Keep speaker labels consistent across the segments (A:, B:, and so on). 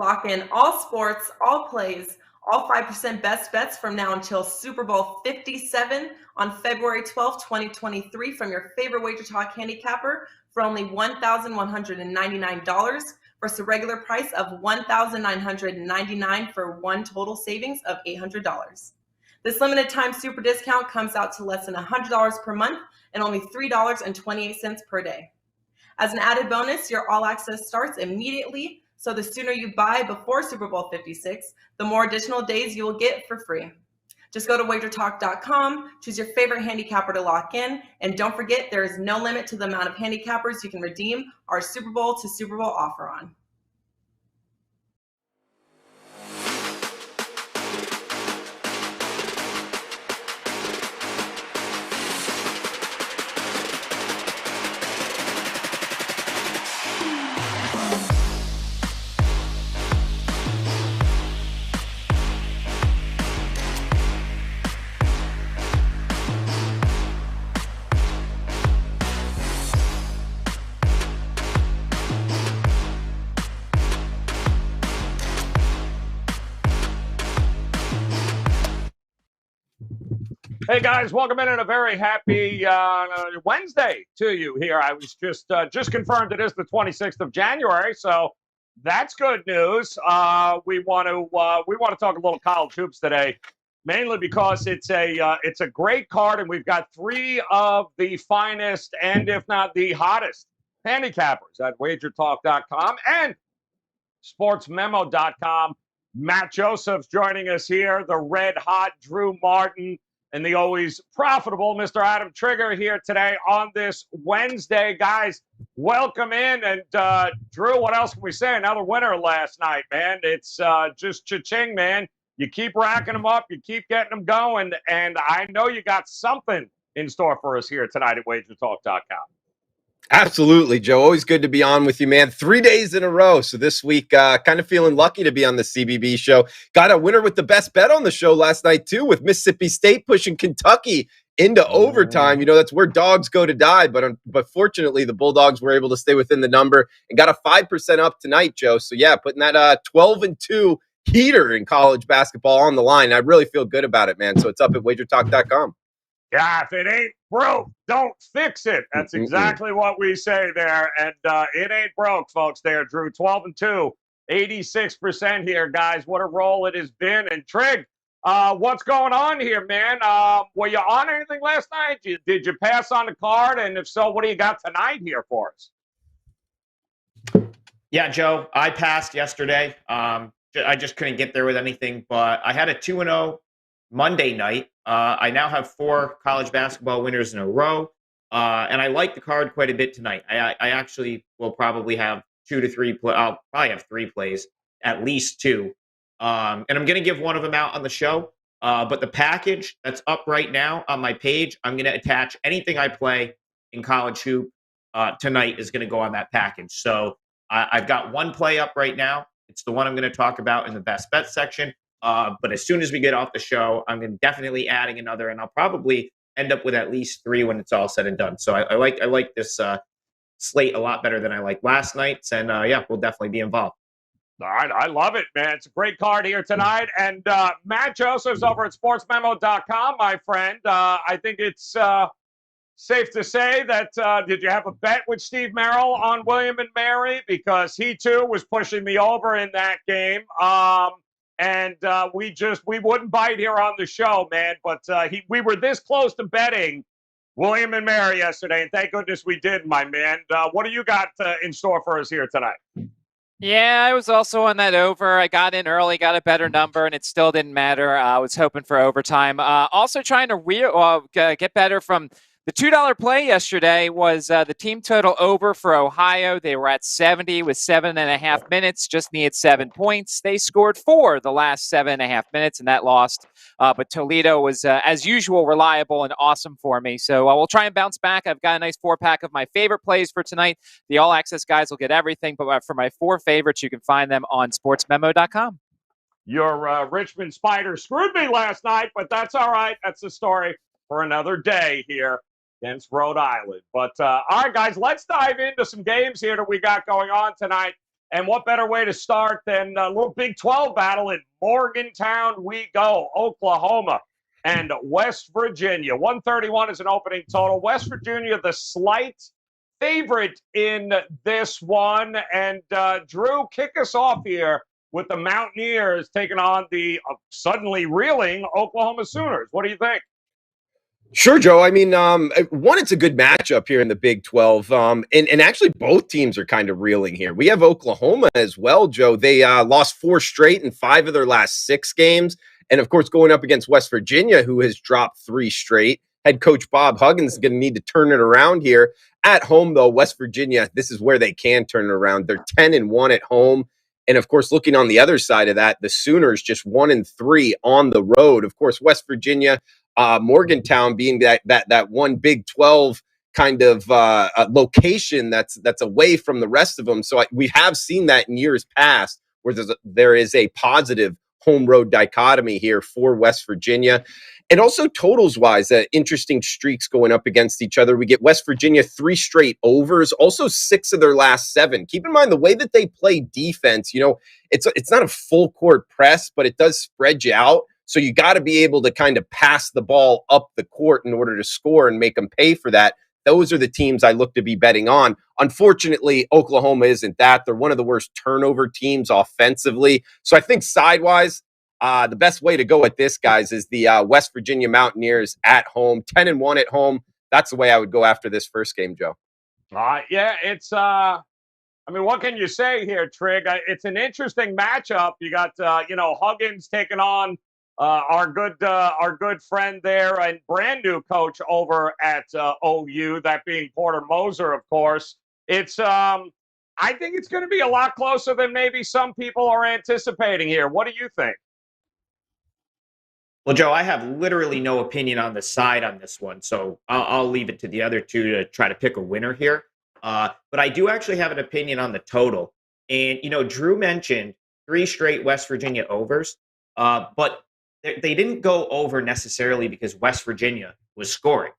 A: Lock in all sports, all plays, all 5% best bets from now until Super Bowl 57 on February 12th, 2023 from your favorite Wager Talk handicapper for only $1,199 versus a regular price of $1,999 for one total savings of $800. This limited time super discount comes out to less than $100 per month and only $3.28 per day. As an added bonus, your all access starts immediately, so the sooner you buy before Super Bowl 56, the more additional days you will get for free. Just go to WagerTalk.com, choose your favorite handicapper to lock in, and don't forget there is no limit to the amount of handicappers you can redeem our Super Bowl to Super Bowl offer on.
B: Hey guys, welcome in and a very happy Wednesday to you here. I was just confirmed it is the 26th of January, so that's good news. We want to talk a little college hoops today, mainly because it's a great card, and we've got three of the finest and if not the hottest handicappers at WagerTalk.com and SportsMemo.com. Matt Joseph's joining us here, the red hot Drew Martin, and the always profitable Mr. Adam Trigger here today on this Wednesday. Guys, welcome in. And Drew, what else can we say? Another winner last night, man. It's just cha-ching, man. You keep racking them up. You keep getting them going. And I know you got something in store for us here tonight at WagerTalk.com.
C: Absolutely, Joe. Always good to be on with you, man. 3 days in a row. So this week, kind of feeling lucky to be on the CBB show. Got a winner with the best bet on the show last night, too, with Mississippi State pushing Kentucky into overtime. You know, that's where dogs go to die. But fortunately, the Bulldogs were able to stay within the number and got a 5% up tonight, Joe. So, yeah, putting that 12-2 heater in college basketball on the line. I really feel good about it, man. So it's up at WagerTalk.com.
B: Yeah, if it ain't broke, don't fix it. That's exactly what we say there. And it ain't broke, folks, there, Drew. 12-2, 86% here, guys. What a roll it has been. And Trig, what's going on here, man? Were you on anything last night? Did you pass on the card? And if so, what do you got tonight here for us?
D: Yeah, Joe, I passed yesterday. I just couldn't get there with anything. But I had a 2-0 Monday night. I now have 4 college basketball winners in a row, and I like the card quite a bit tonight. I actually will probably have 2 to 3 I'll probably have 3 plays, at least 2. And I'm going to give one of them out on the show. But the package that's up right now on my page, I'm going to attach anything I play in college hoop tonight is going to go on that package. So I've got one play up right now. It's the one I'm going to talk about in the best bet section. But as soon as we get off the show, I'm definitely adding another, and I'll probably end up with at least 3 when it's all said and done. So I like this slate a lot better than I liked last night's, and yeah, we'll definitely be involved.
B: All right, I love it, man. It's a great card here tonight. And Matt Joseph's over at SportsMemo.com, my friend. I think it's safe to say that did you have a bet with Steve Merrill on William and Mary? Because he, too, was pushing me over in that game. And we wouldn't bite here on the show, man. But we were this close to betting William and Mary yesterday, and thank goodness we did, my man. What do you got in store for us here tonight?
E: Yeah, I was also on that over. I got in early, got a better number, and it still didn't matter. I was hoping for overtime. Also trying to get better from the $2 play yesterday was the team total over for Ohio. They were at 70 with 7.5 minutes, just needed 7 points. They scored 4 the last 7.5 minutes, and that lost. But Toledo was, as usual, reliable and awesome for me. So we'll try and bounce back. I've got a nice 4-pack of my favorite plays for tonight. The All Access guys will get everything. But for my 4 favorites, you can find them on sportsmemo.com.
B: Your Richmond Spider screwed me last night, but that's all right. That's the story for another day here against Rhode Island. But all right, guys, let's dive into some games here that we got going on tonight. And what better way to start than a little Big 12 battle in Morgantown we go, Oklahoma and West Virginia. 131 is an opening total. West Virginia, the slight favorite in this one. And Drew, kick us off here with the Mountaineers taking on the suddenly reeling Oklahoma Sooners. What do you think?
C: Sure, Joe. I mean, one, it's a good matchup here in the Big 12. And actually, both teams are kind of reeling here. We have Oklahoma as well, Joe. They lost 4 straight in 5 of their last 6 games. And, of course, going up against West Virginia, who has dropped 3 straight. Head coach Bob Huggins is going to need to turn it around here. At home, though, West Virginia, this is where they can turn it around. They're 10-1 at home. And, of course, looking on the other side of that, the Sooners just 1-3 on the road. Of course, West Virginia, Morgantown being that one Big 12 kind of location that's away from the rest of them. So we have seen that in years past where there is a positive home road dichotomy here for West Virginia. And also totals wise, interesting streaks going up against each other. We get West Virginia 3 straight overs, also 6 of their last 7. Keep in mind the way that they play defense, it's not a full court press, but it does spread you out. So you got to be able to kind of pass the ball up the court in order to score and make them pay for that. Those are the teams I look to be betting on. Unfortunately, Oklahoma isn't that. They're one of the worst turnover teams offensively. So I think sidewise, the best way to go at this, guys, is the West Virginia Mountaineers at home, 10-1 at home. That's the way I would go after this first game, Joe.
B: Yeah, it's what can you say here, Trig? It's an interesting matchup. You got Huggins taking on our good friend there and brand new coach over at OU, that being Porter Moser, of course. It's I think it's going to be a lot closer than maybe some people are anticipating here. What do you think?
D: Well, Joe, I have literally no opinion on the side on this one, so I'll leave it to the other two to try to pick a winner here. But I do actually have an opinion on the total. And, Drew mentioned 3 straight West Virginia overs, but they didn't go over necessarily because West Virginia was scoring.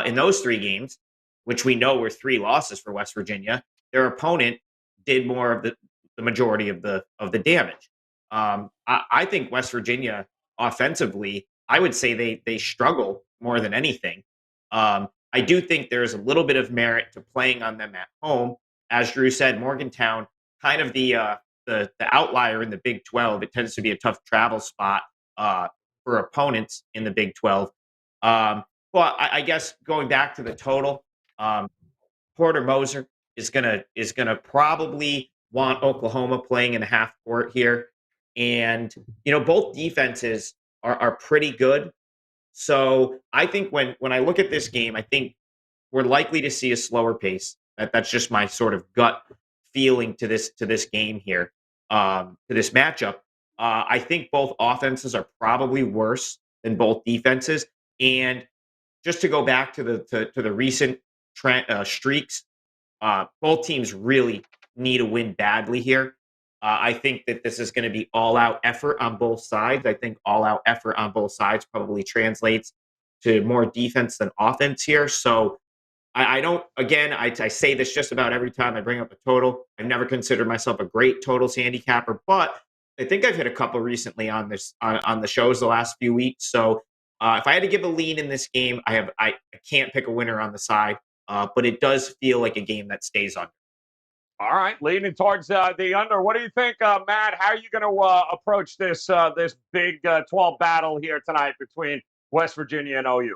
D: In those 3 games, which we know were 3 losses for West Virginia, their opponent did more of the majority of the damage. I think West Virginia offensively, I would say they struggle more than anything. I do think there's a little bit of merit to playing on them at home. As Drew said, Morgantown, kind of the outlier in the Big 12. It tends to be a tough travel spot for opponents in the Big 12. Well, I guess going back to the total, Porter Moser is gonna probably want Oklahoma playing in the half court here. And, both defenses are pretty good. So I think when I look at this game, I think we're likely to see a slower pace. That's just my sort of gut feeling to this game here, to this matchup. I think both offenses are probably worse than both defenses. And just to go back to the recent streaks, both teams really need a win badly here. I think that this is going to be all-out effort on both sides. I think all-out effort on both sides probably translates to more defense than offense here. So I don't, again, I say this just about every time I bring up a total. I've never considered myself a great totals handicapper, but I think I've hit a couple recently on the shows the last few weeks. So if I had to give a lean in this game, I can't pick a winner on the side, but it does feel like a game that stays under.
B: All right, leaning towards the under. What do you think, Matt? How are you going to approach this Big 12 battle here tonight between West Virginia and OU?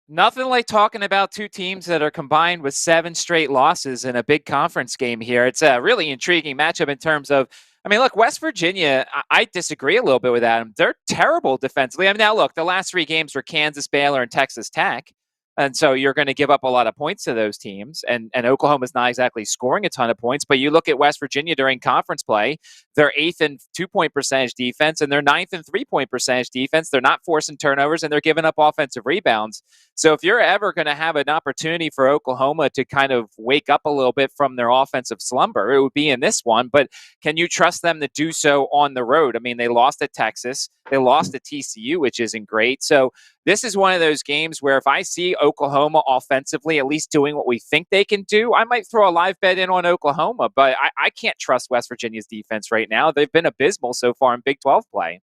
E: Nothing like talking about 2 teams that are combined with 7 straight losses in a big conference game here. It's a really intriguing matchup in terms of, look, West Virginia, I disagree a little bit with Adam. They're terrible defensively. Now, look, the last 3 games were Kansas, Baylor, and Texas Tech. And so you're going to give up a lot of points to those teams. And Oklahoma's not exactly scoring a ton of points. But you look at West Virginia during conference play, they're 8th in 2-point percentage defense, and they're 9th in 3-point percentage defense. They're not forcing turnovers, and they're giving up offensive rebounds. So if you're ever going to have an opportunity for Oklahoma to kind of wake up a little bit from their offensive slumber, it would be in this one. But can you trust them to do so on the road? I mean, they lost at Texas. They lost at TCU, which isn't great. So this is one of those games where if I see Oklahoma offensively at least doing what we think they can do, I might throw a live bet in on Oklahoma. But I can't trust West Virginia's defense right now. They've been abysmal so far in Big 12 play.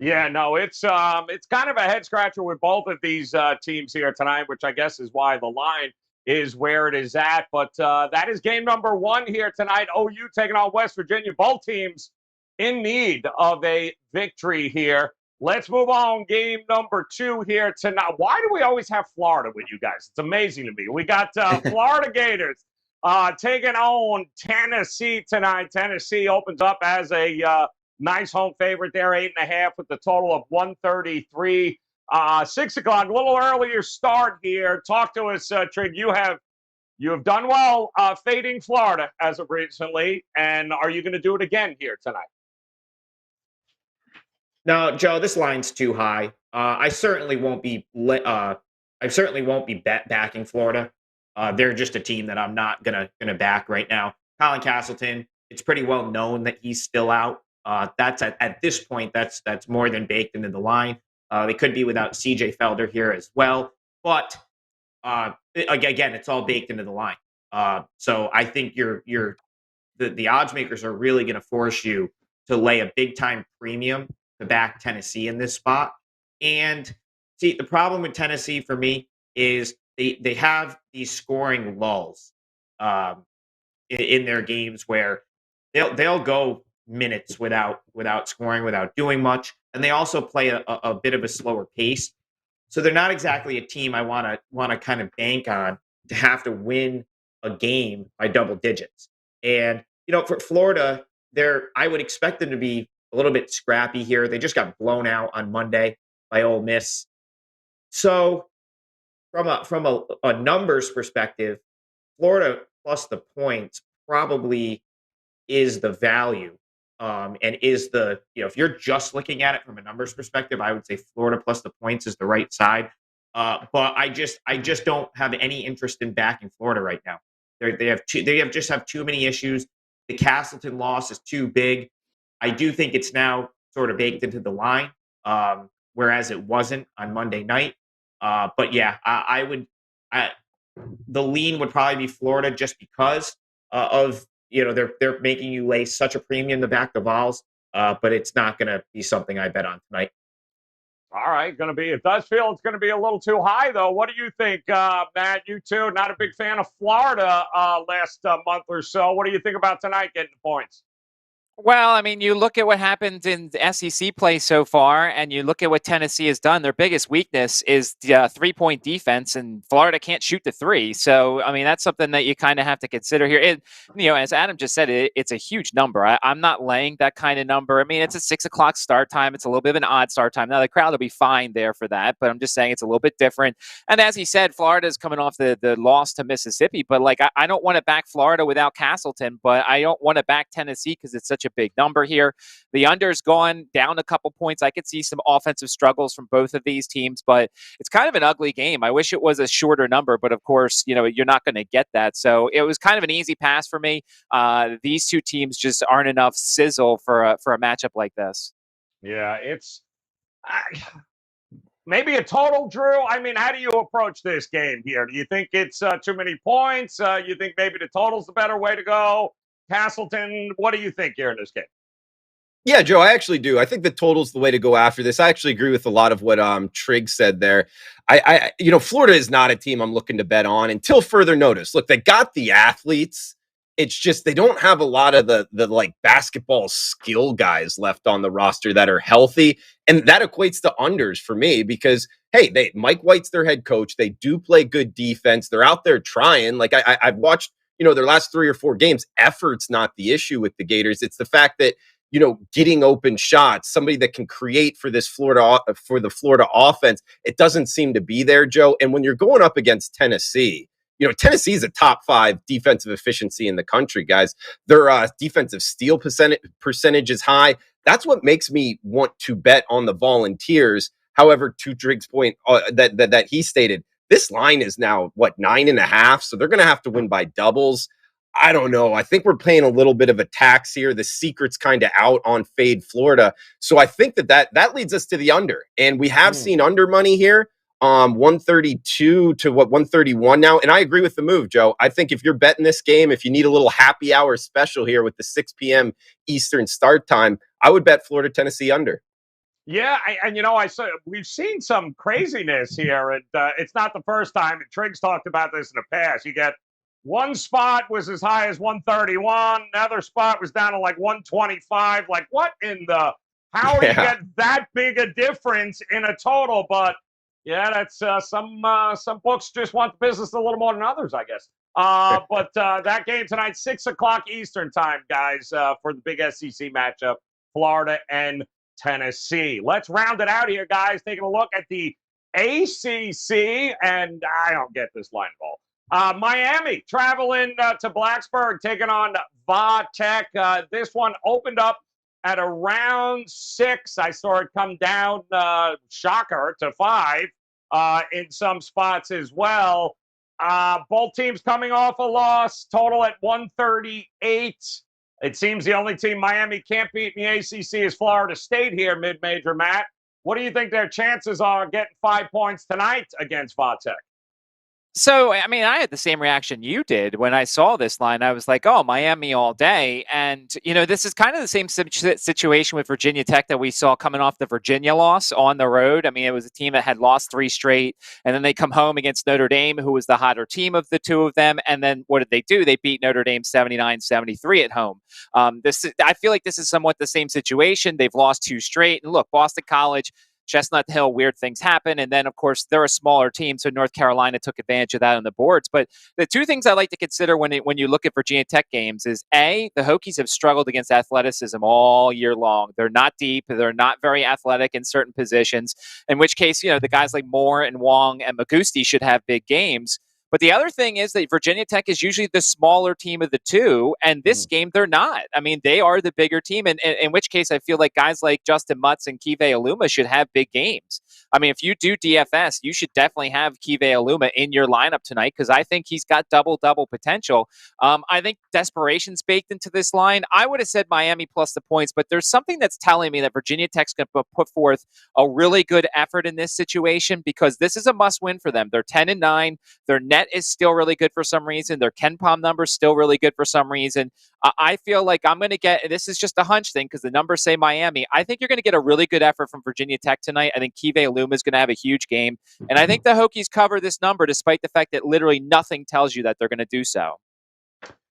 B: Yeah, no, it's kind of a head scratcher with both of these teams here tonight, which I guess is why the line is where it is at. But that is game number 1 here tonight. OU taking on West Virginia. Both teams in need of a victory here. Let's move on. Game number 2 here tonight. Why do we always have Florida with you guys? It's amazing to me. We got Florida Gators taking on Tennessee tonight. Tennessee opens up as a nice home favorite there, 8.5 with the total of 133. 6 o'clock, a little earlier start here. Talk to us, Trig. You have done well fading Florida as of recently, and are you going to do it again here tonight?
D: No, Joe, this line's too high. I certainly won't be. Backing Florida. They're just a team that I'm not gonna back right now. Colin Castleton. It's pretty well known that he's still out. That's at this point. That's more than baked into the line. They could be without CJ Felder here as well, but again, it's all baked into the line. So I think the odds makers are really going to force you to lay a big time premium to back Tennessee in this spot. And see, the problem with Tennessee for me is they have these scoring lulls in their games where they'll go minutes without scoring, without doing much, and they also play a bit of a slower pace. So they're not exactly a team I want to kind of bank on to have to win a game by double digits. And for Florida, I would expect them to be a little bit scrappy here. They just got blown out on Monday by Ole Miss. So from a numbers perspective, Florida plus the points probably is the value. And is if you're just looking at it from a numbers perspective, I would say Florida plus the points is the right side. But I just don't have any interest in backing Florida right now. They have too many issues. The Castleton loss is too big. I do think it's now sort of baked into the line, whereas it wasn't on Monday night. But yeah, the lean would probably be Florida just because of they're making you lay such a premium to back the Vols. But it's not going to be something I bet on tonight.
B: All right, it does feel it's going to be a little too high, though. What do you think, Matt? You too, not a big fan of Florida last month or so. What do you think about tonight getting points?
E: Well, I mean, you look at what happened in the SEC play so far, and you look at what Tennessee has done. Their biggest weakness is the three-point defense, and Florida can't shoot the three. So, I mean, that's something that you kind of have to consider here. As Adam just said, it's a huge number. I'm not laying that kind of number. I mean, it's a 6 o'clock start time. It's a little bit of an odd start time. Now, the crowd will be fine there for that, but I'm just saying it's a little bit different. And as he said, Florida is coming off the loss to Mississippi, but I don't want to back Florida without Castleton, but I don't want to back Tennessee because it's such a big number here. The under's gone down a couple points. I could see some offensive struggles from both of these teams, but it's kind of an ugly game. I wish it was a shorter number, but of course, you're not going to get that. So it was kind of an easy pass for me. These two teams just aren't enough sizzle for a matchup like this.
B: Yeah, it's maybe a total, Drew. I mean, how do you approach this game here? Do you think it's too many points? You think maybe the total's the better way to go? Castleton, what do you think here in this game?
C: Yeah, Joe, I actually do. I think the total's the way to go after this. I actually agree with a lot of what Trigg said there. Florida is not a team I'm looking to bet on until further notice. Look, they got the athletes. It's just they don't have a lot of the like basketball skill guys left on the roster that are healthy, and that equates to unders for me because hey, Mike White's their head coach. They do play good defense. They're out there trying. Like I've watched, their last 3 or 4 games. Effort's not the issue with the Gators. It's the fact that getting open shots, somebody that can create for the Florida offense, it doesn't seem to be there, Joe. And when you're going up against Tennessee, Tennessee is a top 5 defensive efficiency in the country, guys. Their defensive steal percentage is high. That's what makes me want to bet on the Volunteers. However, to Driggs' point that he stated, this line is now, 9.5? So they're going to have to win by doubles. I don't know. I think we're playing a little bit of a tax here. The secret's kind of out on fade Florida. So I think that leads us to the under. And we have seen under money here, 132 to 131 now. And I agree with the move, Joe. I think if you're betting this game, if you need a little happy hour special here with the 6 p.m. Eastern start time, I would bet Florida, Tennessee under.
B: Yeah, I saw we've seen some craziness here, and it's not the first time. And Triggs talked about this in the past. You get one spot was as high as 131, another spot was down to like 125. Like, what in the? How do you get that big a difference in a total? But yeah, that's some books just want the business a little more than others, I guess. But that game tonight, 6:00 Eastern time, guys, for the big SEC matchup, Florida and Tennessee. Let's round it out here, guys. Taking a look at the ACC, and I don't get this line ball. Miami traveling to Blacksburg, taking on Va Tech. This one opened up at around 6. I saw it come down, shocker, to 5 in some spots as well. Both teams coming off a loss, total at 138. It seems the only team Miami can't beat in the ACC is Florida State here, mid-major, Matt. What do you think their chances are getting 5 points tonight against Va Tech?
E: So, I mean, I had the same reaction you did when I saw this line. I was like, oh, Miami all day. And, this is kind of the same situation with Virginia Tech that we saw coming off the Virginia loss on the road. I mean, it was a team that had lost 3 straight, and then they come home against Notre Dame, who was the hotter team of the two of them. And then what did they do? They beat Notre Dame 79-73 at home. I feel like this is somewhat the same situation. They've lost 2 straight. And look, Boston College, Chestnut Hill, weird things happen. And then, of course, they're a smaller team, so North Carolina took advantage of that on the boards. But the 2 things I like to consider when you look at Virginia Tech games is, A, the Hokies have struggled against athleticism all year long. They're not deep. They're not very athletic in certain positions, in which case, the guys like Moore and Wong and Magusti should have big games. But the other thing is that Virginia Tech is usually the smaller team of the two, and this game they're not. I mean, they are the bigger team, and in which case I feel like guys like Justin Mutz and Kive Aluma should have big games. I mean, if you do DFS, you should definitely have Kive Aluma in your lineup tonight because I think he's got double-double potential. I think desperation's baked into this line. I would have said Miami plus the points, but there's something that's telling me that Virginia Tech's going to put forth a really good effort in this situation because this is a must-win for them. They're 10-9. Their net is still really good for some reason. Their Ken Pom number is still really good for some reason. I feel like I'm going to get, this is just a hunch thing because the numbers say Miami. I think you're going to get a really good effort from Virginia Tech tonight. I think Kive Aluma is going to have a huge game. And I think the Hokies cover this number despite the fact that literally nothing tells you that they're going to do so.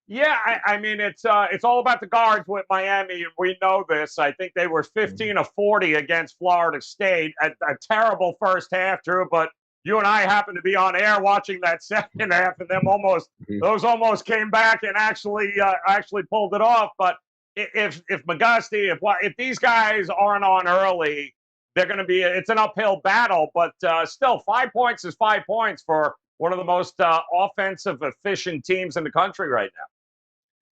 B: Yeah, I mean, it's all about the guards with Miami, and we know this. I think they were 15 of 40 against Florida State. A terrible first half, Drew, but you and I happened to be on air watching that second half, and those almost came back and actually pulled it off. But if Magusti, if these guys aren't on early, they're going to be it's an uphill battle. But still, 5 points is 5 points for one of the most offensive efficient teams in the country right now.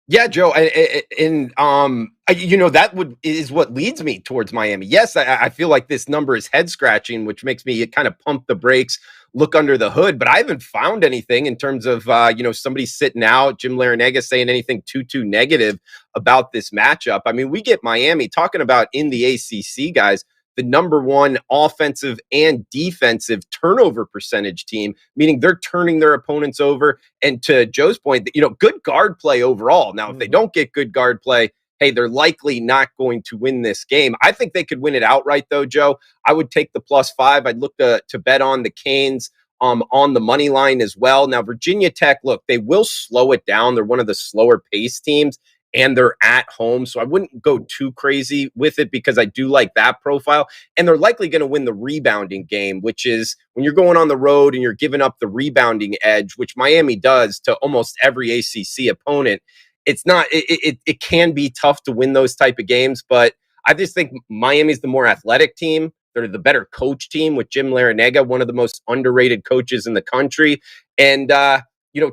C: Yeah, Joe, and that is what leads me towards Miami. Yes, I feel like this number is head scratching, which makes me kind of pump the brakes, look under the hood. But I haven't found anything in terms of somebody sitting out, Jim Larinaga saying anything too negative about this matchup. I mean, we get Miami talking about in the ACC, guys, the number 1 offensive and defensive turnover percentage team, meaning they're turning their opponents over. And to Joe's point, good guard play overall. Now, if they don't get good guard play, hey, they're likely not going to win this game. I think they could win it outright, though, Joe. I would take the +5. I'd look to bet on the Canes on the money line as well. Now, Virginia Tech, look, they will slow it down. They're one of the slower paced teams. And they're at home. So I wouldn't go too crazy with it because I do like that profile. And they're likely going to win the rebounding game, which is when you're going on the road and you're giving up the rebounding edge, which Miami does to almost every ACC opponent. It's not, it can be tough to win those type of games, but I just think Miami's the more athletic team. They're the better coach team with Jim Larinaga, one of the most underrated coaches in the country. And,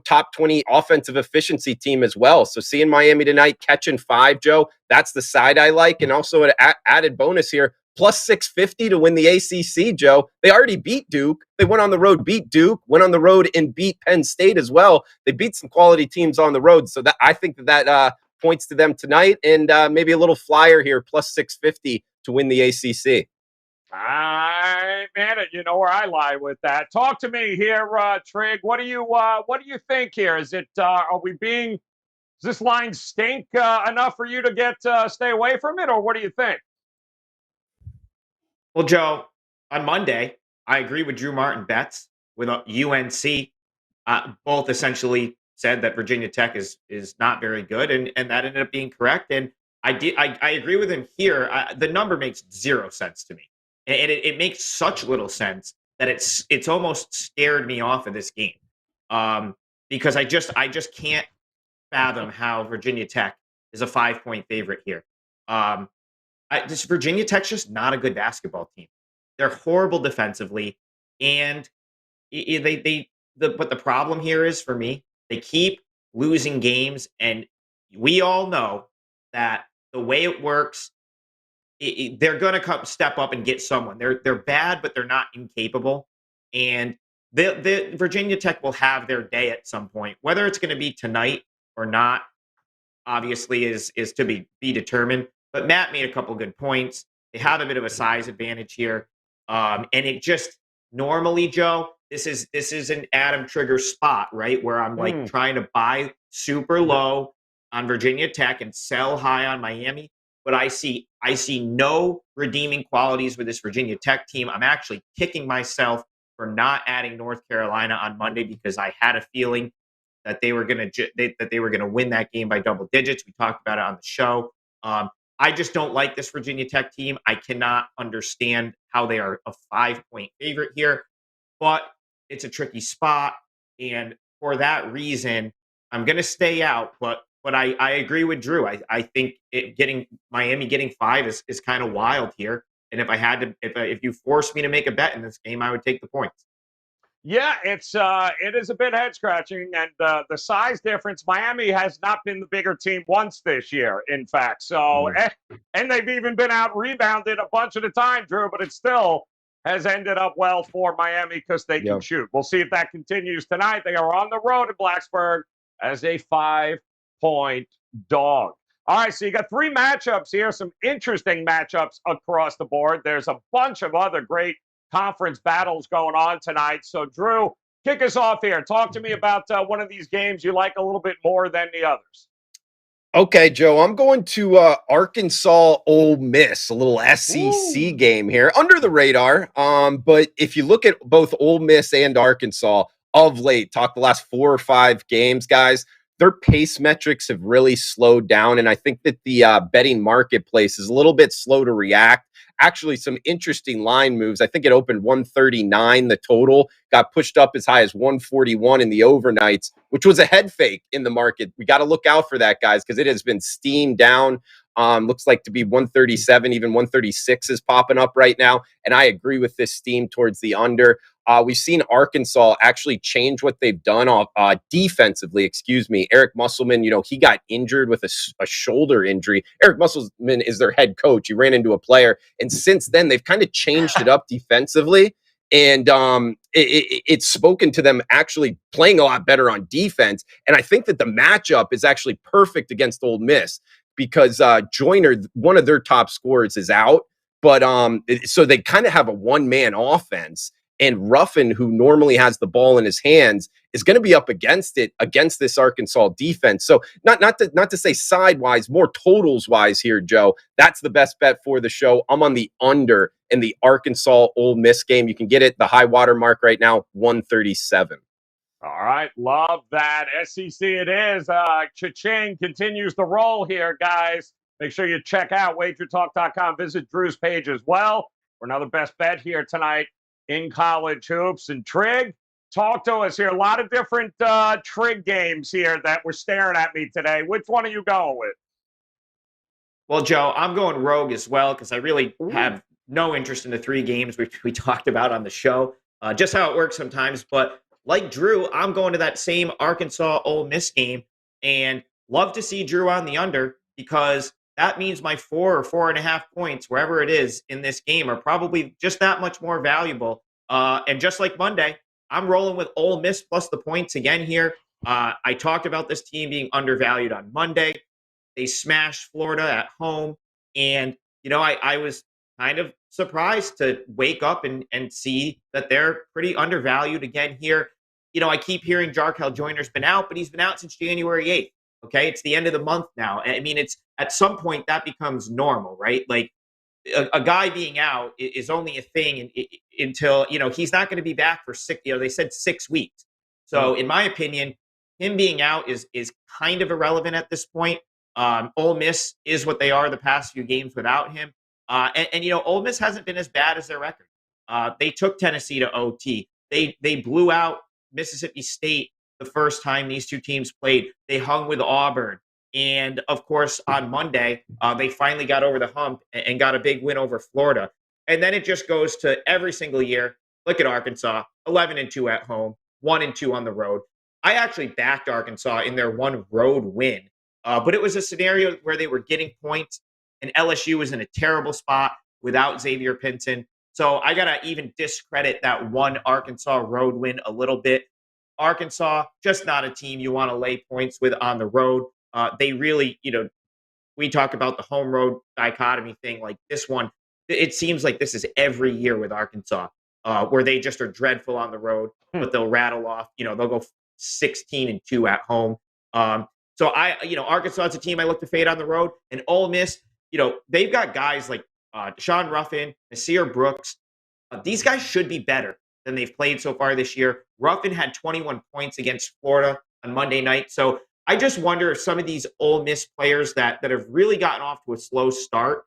C: top 20 offensive efficiency team as well. So seeing Miami tonight catching 5, Joe, that's the side I like. And also an added bonus here, plus 650 to win the ACC, Joe. They already beat Duke. They went on the road, beat Duke, went on the road and beat Penn State as well. They beat some quality teams on the road. So that I think that points to them tonight, and maybe a little flyer here, plus 650 to win the ACC.
B: Man, you know where I lie with that. Talk to me here, Trig. What do you think here? Is it does this line stink enough for you to stay away from it, or what do you think?
D: Well, Joe, on Monday, I agree with Drew Martin bets with UNC. Both essentially said that Virginia Tech is not very good, and that ended up being correct. And I agree with him here. The number makes zero sense to me, and it makes such little sense that it's almost scared me off of this game, because I just can't fathom how Virginia Tech is a 5-point favorite here. This Virginia Tech's just not a good basketball team. They're horrible defensively, and but the problem here is, for me, they keep losing games, and we all know that the way it works, they're going to step up and get someone. They're bad, but they're not incapable, and the Virginia Tech will have their day at some point. Whether it's going to be tonight or not, obviously, is to be determined. But Matt made a couple good points. They have a bit of a size advantage here, and it just normally, Joe, this is an Adam Trigger spot, right, where I'm like trying to buy super low on Virginia Tech and sell high on Miami. But I see no redeeming qualities with this Virginia Tech team. I'm actually kicking myself for not adding North Carolina on Monday, because I had a feeling that they were going to win that game by double digits. We talked about it on the show. I just don't like this Virginia Tech team. I cannot understand how they are a 5-point favorite here, but it's a tricky spot, and for that reason, I'm going to stay out. But I agree with Drew. I think Miami getting 5 is kind of wild here. And if you force me to make a bet in this game, I would take the points.
B: Yeah, it is a bit head scratching, and the size difference. Miami has not been the bigger team once this year, in fact. So, and they've even been out rebounded a bunch of the time, Drew. But it still has ended up well for Miami because they can shoot. We'll see if that continues tonight. They are on the road in Blacksburg as a 5-point dog. All right, so you got 3 matchups here. Some interesting matchups across the board. There's a bunch of other great conference battles going on tonight. So, Drew, kick us off here. Talk to me about one of these games you like a little bit more than the others.
C: Okay, Joe, I'm going to Arkansas Ole Miss, a little SEC game here, under the radar. But if you look at both Ole Miss and Arkansas of late, talk the last 4 or 5 games, guys, their pace metrics have really slowed down. And I think that the betting marketplace is a little bit slow to react. Actually, some interesting line moves. I think it opened 139. The total got pushed up as high as 141 in the overnights, which was a head fake in the market. We got to look out for that, guys, because it has been steamed down. Looks like to be 137, even 136 is popping up right now. And I agree with this steam towards the under. We've seen Arkansas actually change what they've done defensively. Eric Musselman, he got injured with a shoulder injury. Eric Musselman is their head coach. He ran into a player. And since then, they've kind of changed it up defensively. And it's spoken to them actually playing a lot better on defense. And I think that the matchup is actually perfect against Ole Miss because Joyner, one of their top scorers, is out. But so they kind of have a one-man offense. And Ruffin, who normally has the ball in his hands, is going to be up against this Arkansas defense. So not to say sidewise, more totals wise here, Joe. That's the best bet for the show. I'm on the under in the Arkansas Ole Miss game. You can get it the high water mark right now, 137.
B: All right, love that. SEC it is. Cha-ching continues the roll here, guys. Make sure you check out WagerTalk.com. Visit Drew's page as well for another best bet here tonight in college hoops. And Trig, talk to us here. A lot of different Trig games here that were staring at me today. Which one are you going with?
D: Well, Joe, I'm going rogue as well because I really have no interest in the 3 games which we talked about on the show. Just how it works sometimes. But like Drew, I'm going to that same Arkansas Ole Miss game and love to see Drew on the under because that means my 4 or 4.5 points, wherever it is in this game, are probably just that much more valuable. And just like Monday, I'm rolling with Ole Miss plus the points again here. I talked about this team being undervalued on Monday. They smashed Florida at home. And, I was kind of surprised to wake up and see that they're pretty undervalued again here. I keep hearing Jarkel Joyner's been out, but he's been out since January 8th. Okay. It's the end of the month now. I mean, it's at some point that becomes normal, right? Like a guy being out is only a thing until, he's not going to be back for they said 6 weeks. So in my opinion, him being out is kind of irrelevant at this point. Ole Miss is what they are the past few games without him. And Ole Miss hasn't been as bad as their record. They took Tennessee to OT. They blew out Mississippi State the first time these two teams played. They hung with Auburn. And, of course, on Monday, they finally got over the hump and got a big win over Florida. And then it just goes to every single year. Look at Arkansas, 11-2 at home, 1-2 on the road. I actually backed Arkansas in their one road win. But it was a scenario where they were getting points, and LSU was in a terrible spot without Xavier Pinson. So I got to even discredit that one Arkansas road win a little bit. Arkansas, just not a team you want to lay points with on the road. They really, we talk about the home road dichotomy thing. Like this one, it seems like this is every year with Arkansas, where they just are dreadful on the road, but they'll rattle off, they'll go 16-2 at home. So Arkansas is a team I look to fade on the road, and Ole Miss, they've got guys like Deshaun Ruffin, Nasir Brooks. These guys should be better than they've played so far this year. Ruffin had 21 points against Florida on Monday night. So I just wonder if some of these Ole Miss players that have really gotten off to a slow start,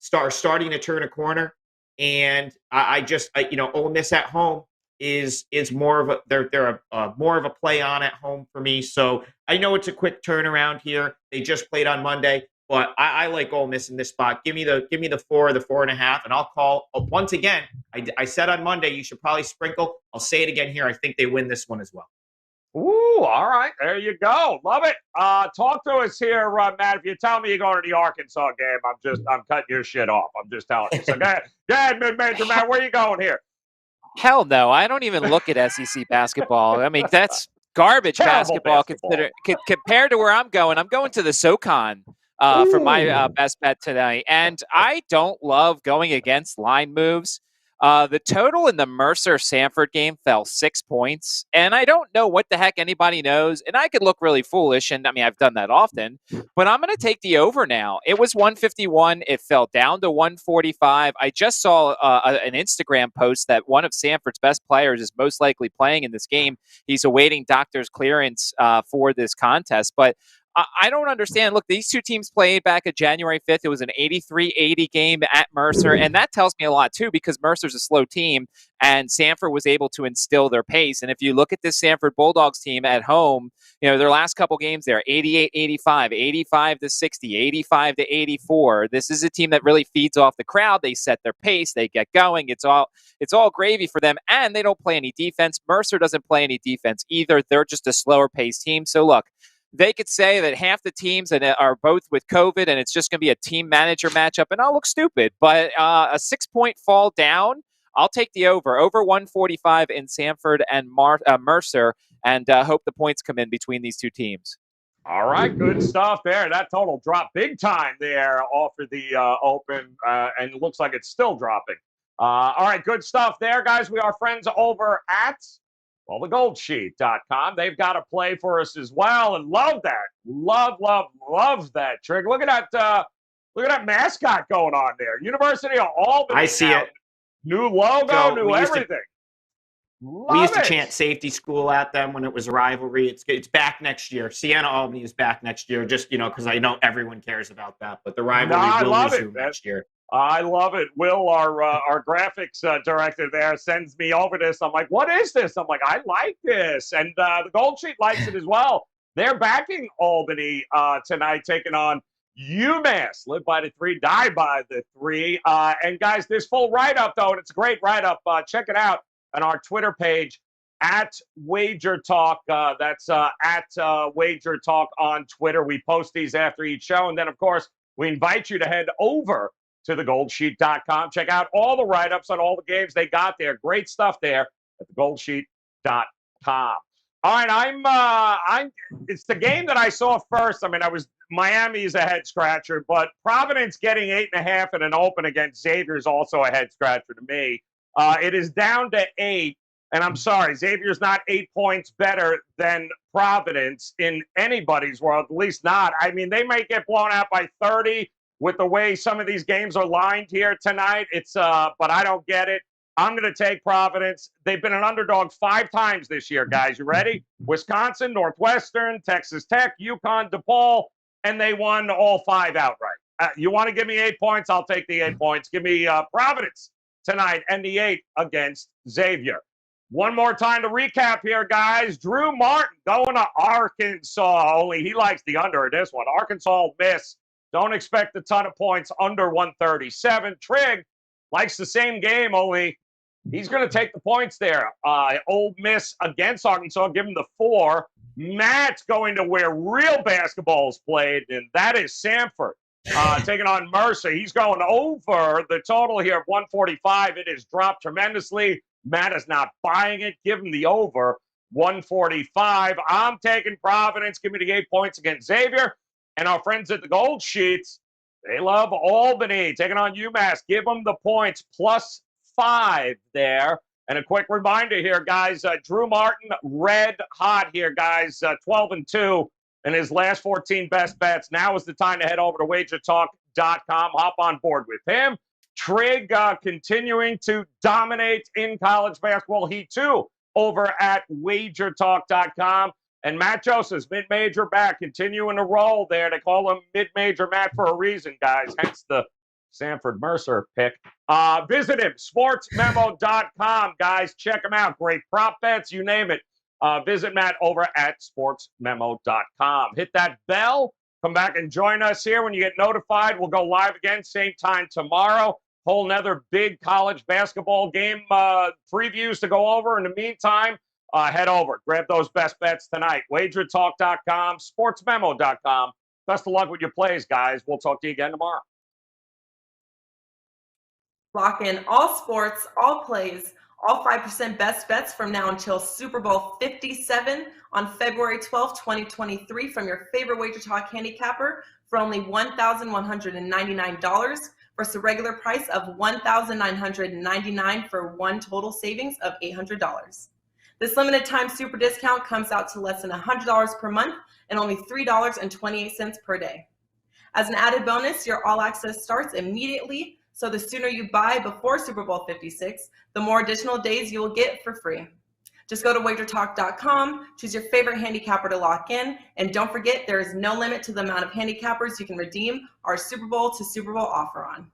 D: starting to turn a corner. And Ole Miss at home is more of a they're more of a play on at home for me. So I know it's a quick turnaround here. They just played on Monday, but I like Ole Miss in this spot. Give me the 4, the 4.5, and I'll call once again. I said on Monday you should probably sprinkle. I'll say it again here. I think they win this one as well.
B: Ooh, all right. There you go. Love it. Talk to us here, Matt. If you tell me you're going to the Arkansas game, I'm cutting your shit off. I'm just telling you. So go ahead, Mid-Major Matt. Where you going here?
E: Hell no. I don't even look at SEC basketball. I mean, that's garbage basketball. Compared to where I'm going. I'm going to the SoCon for my best bet tonight. And I don't love going against line moves. The total in the Mercer-Sanford game fell 6 points, and I don't know what the heck anybody knows, and I could look really foolish, and I mean, I've done that often, but I'm going to take the over now. It was 151. It fell down to 145. I just saw an Instagram post that one of Sanford's best players is most likely playing in this game. He's awaiting doctor's clearance for this contest, but I don't understand. Look, these two teams played back at January 5th. It was an 83-80 game at Mercer, and that tells me a lot, too, because Mercer's a slow team, and Sanford was able to instill their pace. And if you look at this Sanford Bulldogs team at home, their last couple games there, 88-85, 85-60, 85-84. This is a team that really feeds off the crowd. They set their pace. They get going. It's all gravy for them, and they don't play any defense. Mercer doesn't play any defense either. They're just a slower-paced team. So, look, they could say that half the teams are both with COVID and it's just going to be a team manager matchup, and I'll look stupid. But a 6-point fall down, I'll take the over 145 in Sanford and Mercer, and hope the points come in between these two teams.
B: All right, good stuff there. That total dropped big time there off of the open, and it looks like it's still dropping. All right, good stuff there, guys. We are friends over at thegoldsheet.com. They've got a play for us as well, and love that. Love that trick. Look at that mascot going on there. University of Albany.
D: I see it.
B: New logo, new everything.
D: We used to chant safety school at them when it was a rivalry. It's back next year. Siena Albany is back next year, just because I know everyone cares about that. But the rivalry will resume next year.
B: I love it. Will, our graphics director there, sends me over this. I'm like, what is this? I'm like, I like this. And the Gold Sheet likes it as well. They're backing Albany tonight, taking on UMass. Live by the 3, die by the 3. And, guys, this full write-up, though, and it's a great write-up. Check it out on our Twitter page, at WagerTalk. That's at WagerTalk on Twitter. We post these after each show. And then, of course, we invite you to head over to thegoldsheet.com. Check out all the write-ups on all the games they got there. Great stuff there at thegoldsheet.com. All right, it's the game that I saw first. I mean, Miami's a head scratcher, but Providence getting 8.5 in an open against Xavier is also a head scratcher to me. It is down to 8, and I'm sorry, Xavier's not 8 points better than Providence in anybody's world, at least not. I mean, they might get blown out by 30 with the way some of these games are lined here tonight. But I don't get it. I'm going to take Providence. They've been an underdog 5 times this year, guys. You ready? Wisconsin, Northwestern, Texas Tech, UConn, DePaul, and they won all 5 outright. You want to give me 8 points? I'll take the 8 points. Give me Providence tonight and the 8 against Xavier. One more time to recap here, guys. Drew Martin going to Arkansas. Only he likes the under in this one. Arkansas will miss. Don't expect a ton of points under 137. Trigg likes the same game, only he's going to take the points there. Ole Miss against Arkansas, give him the 4. Matt's going to where real basketball is played, and that is Samford. Taking on Mercer. He's going over the total here of 145. It has dropped tremendously. Matt is not buying it. Give him the over 145. I'm taking Providence. Give me the 8 points against Xavier. And our friends at the Gold Sheets, they love Albany. Taking on UMass. Give them the points +5 there. And a quick reminder here, guys. Drew Martin, red hot here, guys. 12-2 in his last 14 best bets. Now is the time to head over to WagerTalk.com. Hop on board with him. Trigg continuing to dominate in college basketball. He, too, over at WagerTalk.com. And Matt Joseph's mid-major back, continuing to roll there. They call him mid-major Matt for a reason, guys. Hence the Sanford Mercer pick. Visit him, sportsmemo.com, guys. Check him out. Great prop bets, you name it. Visit Matt over at sportsmemo.com. Hit that bell. Come back and join us here when you get notified. We'll go live again, same time tomorrow. Whole nother big college basketball game previews to go over. In the meantime, head over. Grab those best bets tonight. WagerTalk.com, sportsmemo.com. Best of luck with your plays, guys. We'll talk to you again tomorrow.
A: Lock in all sports, all plays, all 5% best bets from now until Super Bowl 57 on February 12, 2023 from your favorite Wager Talk handicapper for only $1,199 versus a regular price of $1,999 for one total savings of $800. This limited time super discount comes out to less than $100 per month and only $3.28 per day. As an added bonus, your all access starts immediately. So the sooner you buy before Super Bowl 56, the more additional days you will get for free. Just go to WagerTalk.com, choose your favorite handicapper to lock in, and don't forget there is no limit to the amount of handicappers you can redeem our Super Bowl to Super Bowl offer on.